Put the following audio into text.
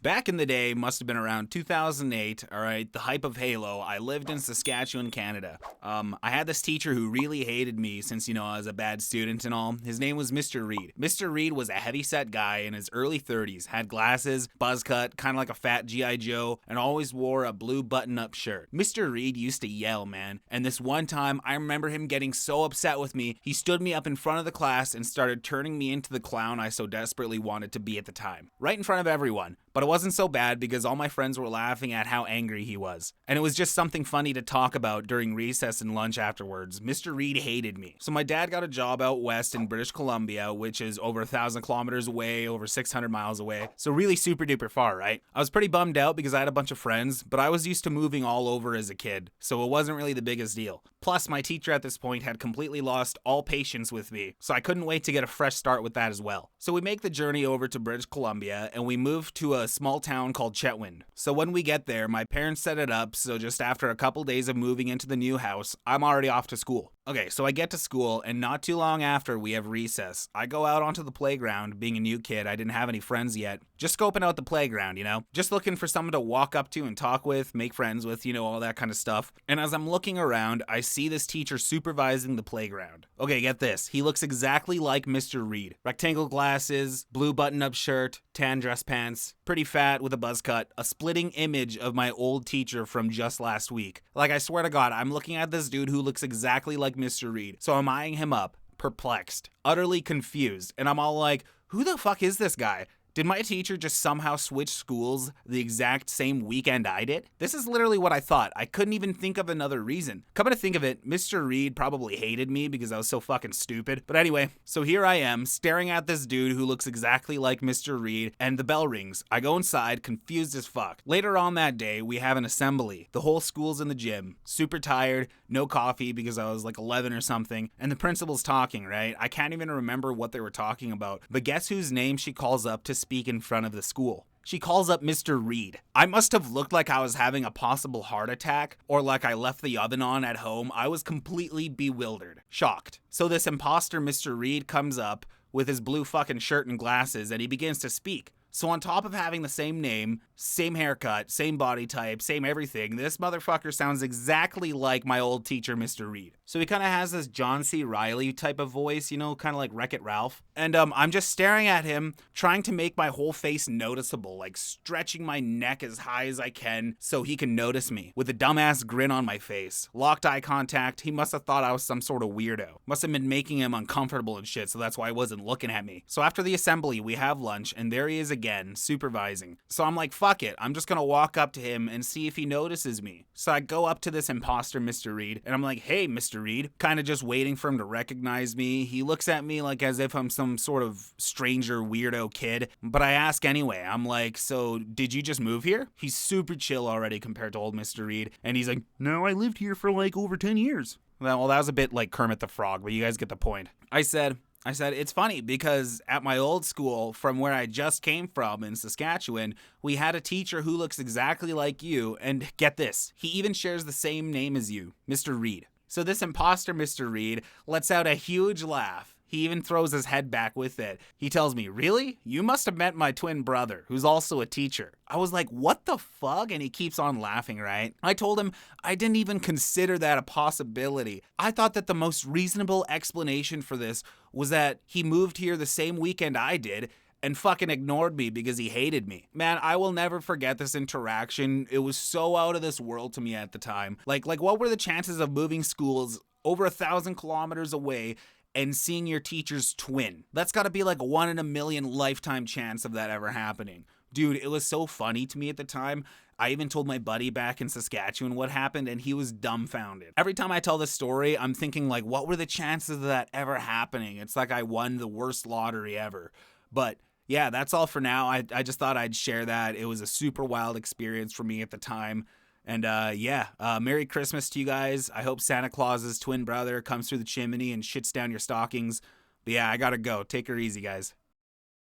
Back in the day, must have been around 2008, alright, the hype of Halo, I lived in Saskatchewan, Canada. I had this teacher who really hated me since, I was a bad student and all. His name was Mr. Reed. Mr. Reed was a heavyset guy in his early 30s, had glasses, buzz cut, kind of like a fat G.I. Joe, and always wore a blue button-up shirt. Mr. Reed used to yell, man, and this one time, I remember him getting so upset with me, he stood me up in front of the class and started turning me into the clown I so desperately wanted to be at the time. Right in front of everyone. But it wasn't so bad because all my friends were laughing at how angry he was. And it was just something funny to talk about during recess and lunch afterwards. Mr. Reed hated me. So my dad got a job out west in British Columbia, which is over 1,000 kilometers away, over 600 miles away. So really super duper far, right? I was pretty bummed out because I had a bunch of friends, but I was used to moving all over as a kid. So it wasn't really the biggest deal. Plus, my teacher at this point had completely lost all patience with me. So I couldn't wait to get a fresh start with that as well. So we make the journey over to British Columbia and we move to a small town called Chetwynd. So when we get there, my parents set it up so just after a couple days of moving into the new house, I'm already off to school. Okay, so I get to school, and not too long after, we have recess. I go out onto the playground. Being a new kid, I didn't have any friends yet. Just scoping out the playground, Just looking for someone to walk up to and talk with, make friends with, all that kind of stuff. And as I'm looking around, I see this teacher supervising the playground. Okay, get this. He looks exactly like Mr. Reed. Rectangle glasses, blue button-up shirt, tan dress pants, pretty fat with a buzz cut, a splitting image of my old teacher from just last week. Like, I swear to God, I'm looking at this dude who looks exactly like Mr. Reed. So I'm eyeing him up, perplexed, utterly confused, and I'm all like, who the fuck is this guy? Did my teacher just somehow switch schools the exact same weekend I did? This is literally what I thought. I couldn't even think of another reason. Coming to think of it, Mr. Reed probably hated me because I was so fucking stupid. But anyway, so here I am, staring at this dude who looks exactly like Mr. Reed, and the bell rings. I go inside, confused as fuck. Later on that day, we have an assembly. The whole school's in the gym. Super tired, no coffee because I was like 11 or something, and the principal's talking, right? I can't even remember what they were talking about, but guess whose name she calls up to speak in front of the school? She calls up Mr. Reed. I must have looked like I was having a possible heart attack or like I left the oven on at home. I was completely bewildered, shocked. So this imposter Mr. Reed comes up with his blue fucking shirt and glasses and he begins to speak. So on top of having the same name, same haircut, same body type, same everything, this motherfucker sounds exactly like my old teacher, Mr. Reed. So he kind of has this John C. Reilly type of voice, kind of like Wreck-It Ralph. And I'm just staring at him, trying to make my whole face noticeable, like stretching my neck as high as I can so he can notice me, with a dumbass grin on my face. Locked eye contact, he must have thought I was some sort of weirdo. Must have been making him uncomfortable and shit, so that's why he wasn't looking at me. So after the assembly, we have lunch, and there he is again, supervising. So I'm like, fuck it, I'm just gonna walk up to him and see if he notices me. So I go up to this imposter, Mr. Reed, and I'm like, hey, Mr. Reed, kind of just waiting for him to recognize me. He looks at me like as if I'm some sort of stranger weirdo kid, but I ask anyway. I'm like, so did you just move here? He's super chill already compared to old Mr. Reed, and he's like, no, I lived here for like over 10 years. Well, that was a bit like Kermit the Frog, but you guys get the point. I said, it's funny because at my old school, from where I just came from in Saskatchewan, we had a teacher who looks exactly like you, and get this, he even shares the same name as you, Mr. Reed. So this imposter Mr. Reed lets out a huge laugh. He even throws his head back with it. He tells me, really? You must have met my twin brother, who's also a teacher. I was like, what the fuck? And he keeps on laughing, right? I told him I didn't even consider that a possibility. I thought that the most reasonable explanation for this was that he moved here the same weekend I did and fucking ignored me because he hated me. Man, I will never forget this interaction. It was so out of this world to me at the time. Like what were the chances of moving schools over 1,000 kilometers away and seeing your teacher's twin? That's gotta be like a 1 in a million lifetime chance of that ever happening. Dude, it was so funny to me at the time. I even told my buddy back in Saskatchewan what happened, and he was dumbfounded. Every time I tell this story, I'm thinking like, what were the chances of that ever happening? It's like I won the worst lottery ever. But yeah, that's all for now. I just thought I'd share that. It was a super wild experience for me at the time. And Merry Christmas to you guys. I hope Santa Claus's twin brother comes through the chimney and shits down your stockings. But yeah, I gotta go. Take her easy, guys.